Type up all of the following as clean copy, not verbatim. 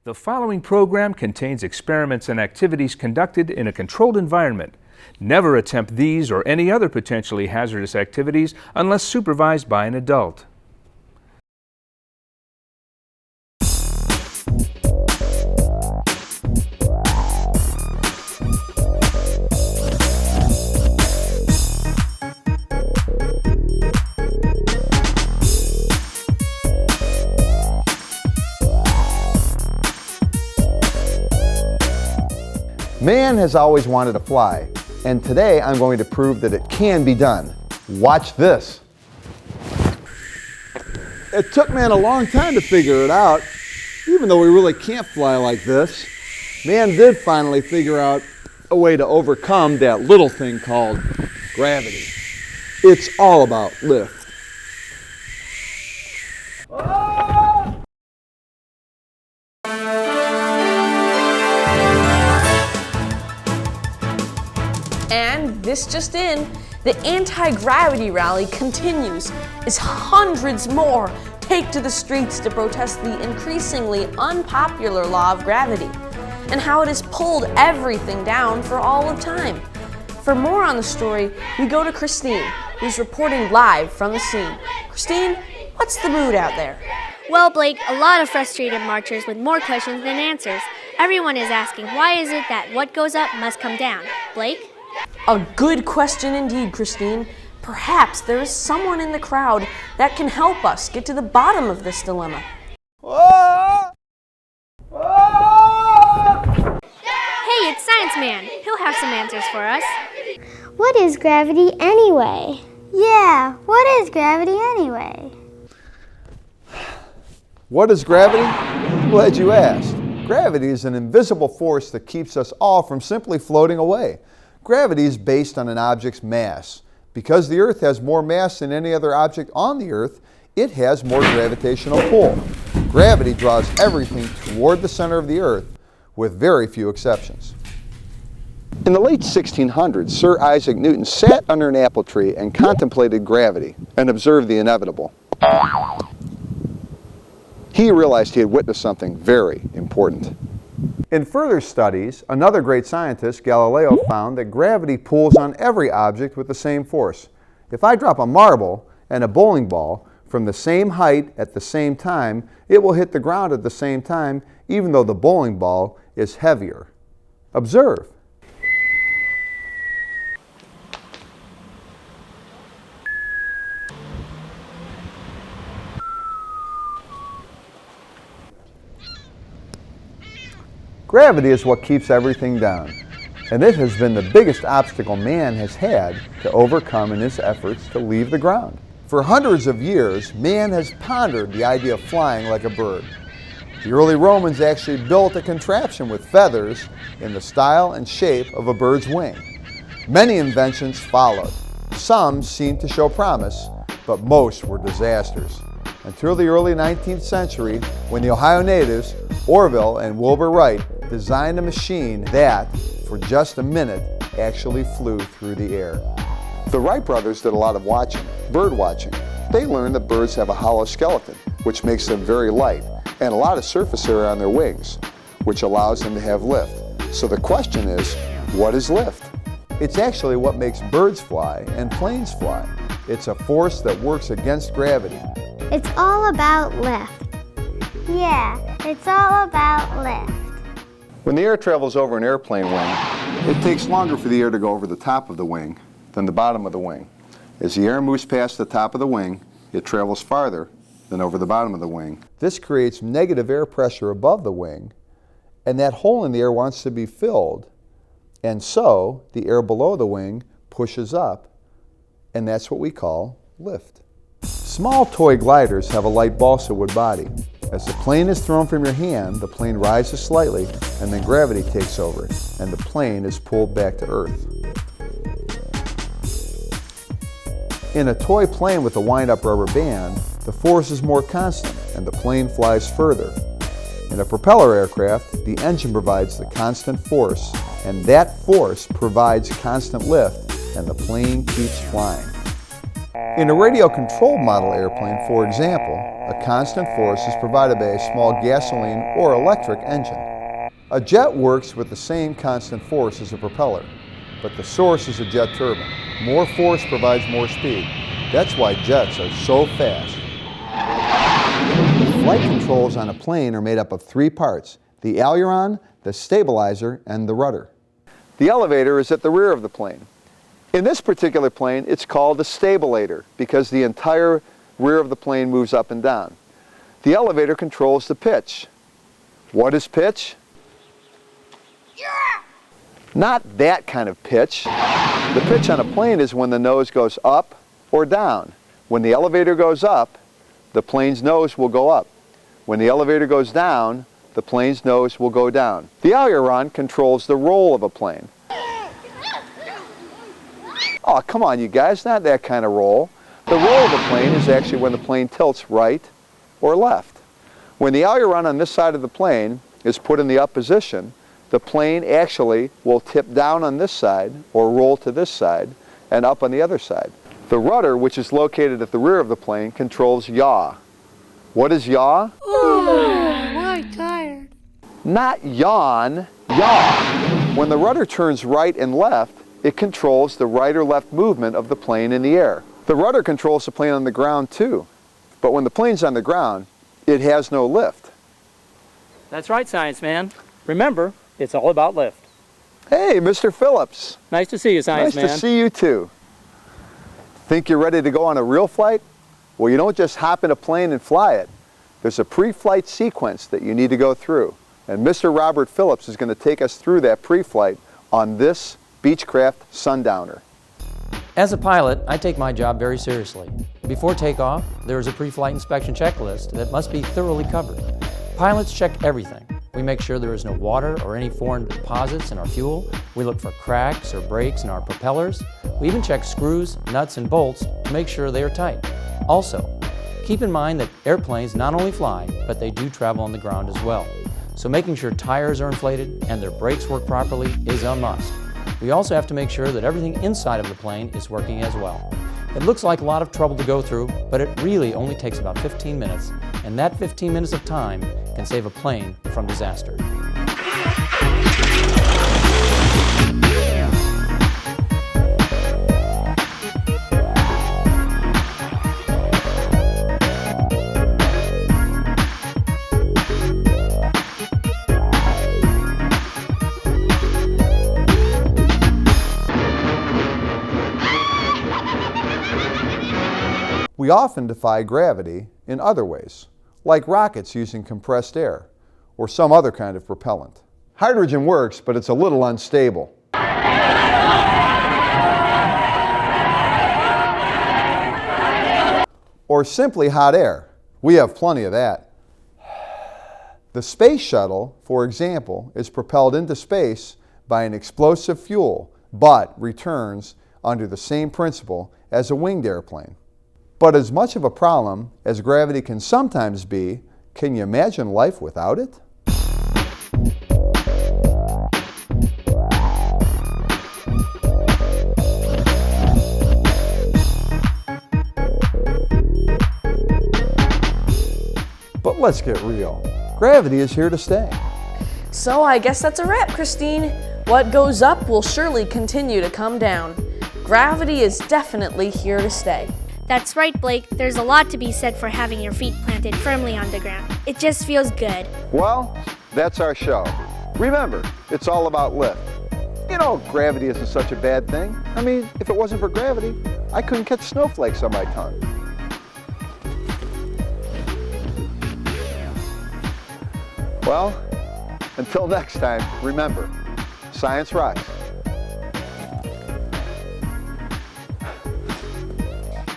The following program contains experiments and activities conducted in a controlled environment. Never attempt these or any other potentially hazardous activities unless supervised by an adult. Man has always wanted to fly, and today I'm going to prove that it can be done. Watch this. It took man a long time to figure it out. Even though we really can't fly like this, man did finally figure out a way to overcome that little thing called gravity. It's all about lift. And this just in, the anti-gravity rally continues as hundreds more take to the streets to protest the increasingly unpopular law of gravity and how it has pulled everything down for all of time. For more on the story, we go to Christine, who's reporting live from the scene. Christine, what's the mood out there? Well, Blake, a lot of frustrated marchers with more questions than answers. Everyone is asking, why is it that what goes up must come down? Blake? A good question indeed, Christine. Perhaps there is someone in the crowd that can help us get to the bottom of this dilemma. Hey, it's Science Man. He'll have some answers for us. What is gravity anyway? Yeah, what is gravity anyway? What is gravity? I'm glad you asked. Gravity is an invisible force that keeps us all from simply floating away. Gravity is based on an object's mass. Because the Earth has more mass than any other object on the Earth, it has more gravitational pull. Gravity draws everything toward the center of the Earth, with very few exceptions. In the late 1600s, Sir Isaac Newton sat under an apple tree and contemplated gravity and observed the inevitable. He realized he had witnessed something very important. In further studies, another great scientist, Galileo, found that gravity pulls on every object with the same force. If I drop a marble and a bowling ball from the same height at the same time, it will hit the ground at the same time, even though the bowling ball is heavier. Observe. Gravity is what keeps everything down, and it has been the biggest obstacle man has had to overcome in his efforts to leave the ground. For hundreds of years, man has pondered the idea of flying like a bird. The early Romans actually built a contraption with feathers in the style and shape of a bird's wing. Many inventions followed. Some seemed to show promise, but most were disasters. Until the early 19th century, when the Ohio natives, Orville and Wilbur Wright, designed a machine that, for just a minute, actually flew through the air. The Wright brothers did a lot of watching, bird watching. They learned that birds have a hollow skeleton, which makes them very light, and a lot of surface area on their wings, which allows them to have lift. So the question is, what is lift? It's actually what makes birds fly and planes fly. It's a force that works against gravity. It's all about lift. Yeah, it's all about lift. When the air travels over an airplane wing, it takes longer for the air to go over the top of the wing than the bottom of the wing. As the air moves past the top of the wing, it travels farther than over the bottom of the wing. This creates negative air pressure above the wing, and that hole in the air wants to be filled, and so the air below the wing pushes up, and that's what we call lift. Small toy gliders have a light balsa wood body. As the plane is thrown from your hand, the plane rises slightly, and then gravity takes over, and the plane is pulled back to Earth. In a toy plane with a wind-up rubber band, the force is more constant, and the plane flies further. In a propeller aircraft, the engine provides the constant force, and that force provides constant lift, and the plane keeps flying. In a radio-controlled model airplane, for example, a constant force is provided by a small gasoline or electric engine. A jet works with the same constant force as a propeller, but the source is a jet turbine. More force provides more speed. That's why jets are so fast. The flight controls on a plane are made up of 3 parts: the aileron, the stabilizer, and the rudder. The elevator is at the rear of the plane. In this particular plane, it's called the stabilator because the entire rear of the plane moves up and down. The elevator controls the pitch. What is pitch? Not that kind of pitch. The pitch on a plane is when the nose goes up or down. When the elevator goes up, the plane's nose will go up. When the elevator goes down, the plane's nose will go down. The aileron controls the roll of a plane. Oh, come on, you guys, not that kind of roll. The roll of a plane is actually when the plane tilts right or left. When the aileron on this side of the plane is put in the up position, the plane actually will tip down on this side or roll to this side and up on the other side. The rudder, which is located at the rear of the plane, controls yaw. What is yaw? Oh, I'm tired. Not yawn, yaw. When the rudder turns right and left, it controls the right or left movement of the plane in the air. The rudder controls the plane on the ground too, but when the plane's on the ground, it has no lift. That's right, Science Man. Remember, it's all about lift. Hey, Mr. Phillips. Nice to see you, Science Man. Nice to see you too. Think you're ready to go on a real flight? Well, you don't just hop in a plane and fly it. There's a pre-flight sequence that you need to go through, and Mr. Robert Phillips is going to take us through that pre-flight on this Beechcraft Sundowner. As a pilot, I take my job very seriously. Before takeoff, there is a pre-flight inspection checklist that must be thoroughly covered. Pilots check everything. We make sure there is no water or any foreign deposits in our fuel. We look for cracks or breaks in our propellers. We even check screws, nuts, and bolts to make sure they are tight. Also, keep in mind that airplanes not only fly, but they do travel on the ground as well. So making sure tires are inflated and their brakes work properly is a must. We also have to make sure that everything inside of the plane is working as well. It looks like a lot of trouble to go through, but it really only takes about 15 minutes, and that 15 minutes of time can save a plane from disaster. We often defy gravity in other ways, like rockets using compressed air or some other kind of propellant. Hydrogen works, but it's a little unstable. Or simply hot air. We have plenty of that. The space shuttle, for example, is propelled into space by an explosive fuel, but returns under the same principle as a winged airplane. But as much of a problem as gravity can sometimes be, can you imagine life without it? But let's get real. Gravity is here to stay. So I guess that's a wrap, Christine. What goes up will surely continue to come down. Gravity is definitely here to stay. That's right, Blake. There's a lot to be said for having your feet planted firmly on the ground. It just feels good. Well, that's our show. Remember, it's all about lift. You know, gravity isn't such a bad thing. I mean, if it wasn't for gravity, I couldn't catch snowflakes on my tongue. Well, until next time, remember, science rocks.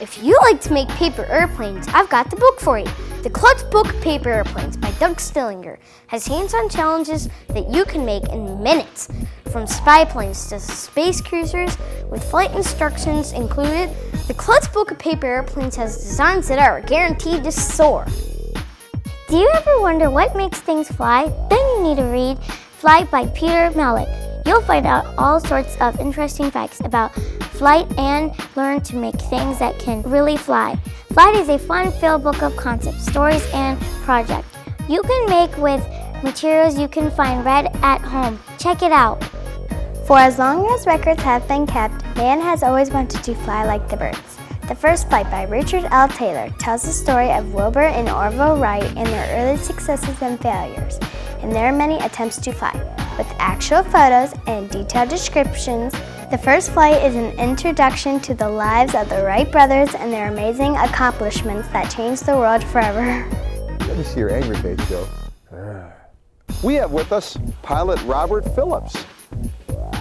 If you like to make paper airplanes, I've got the book for you. The Klutz Book of Paper Airplanes by Doug Stillinger has hands-on challenges that you can make in minutes, from spy planes to space cruisers with flight instructions included. The Klutz Book of Paper Airplanes has designs that are guaranteed to soar. Do you ever wonder what makes things fly? Then you need to read Fly by Peter Mallet. You'll find out all sorts of interesting facts about flight and learn to make things that can really fly. Flight is a fun-filled book of concepts, stories, and projects you can make with materials you can find right at home. Check it out. For as long as records have been kept, man has always wanted to fly like the birds. The First Flight by Richard L. Taylor tells the story of Wilbur and Orville Wright and their early successes and failures, and their many attempts to fly. With actual photos and detailed descriptions, The First Flight is an introduction to the lives of the Wright brothers and their amazing accomplishments that changed the world forever. Let me see your angry face, Joe. We have with us pilot Robert Phillips.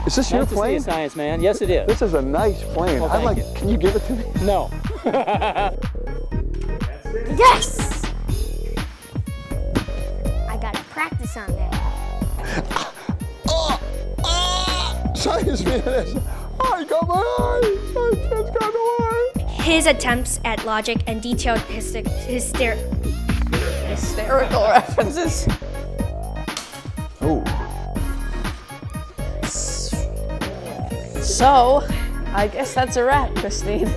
Is this your Nice to see plane? you, Science Man. Yes, it is. This is a nice plane. Well, I'd thank like. you. Can you give it to me? No. Yes! I gotta practice on that. Science man, I got my eye. Science got no eye. His attempts at logic and detailed Hysterical references. Oh. So, I guess that's a wrap, Christine.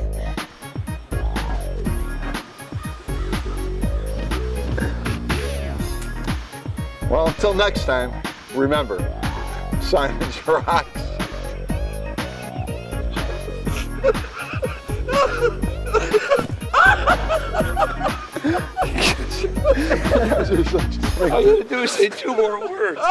Well, until next time, remember, science rocks. All you gotta do is say 2 more words.